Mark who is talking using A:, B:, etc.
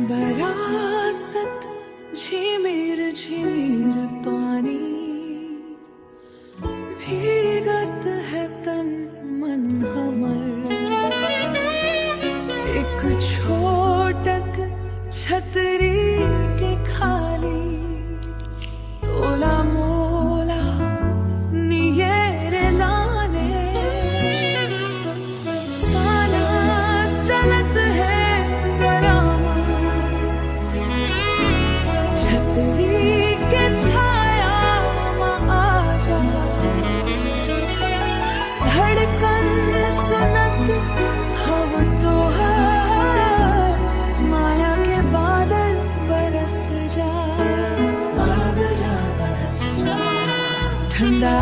A: बरासत झिमिर झिमिर पानी, भीगत है तन मन हमर। एक छोटक छतरी के खाली, तोला मोला नियेर लाने। सानस चलत है गरामा, छतरी के छाया में आजा। धड़कन सुनत हव तो है, माया के बादल बरस जा, बादल बरस जा। ठंडा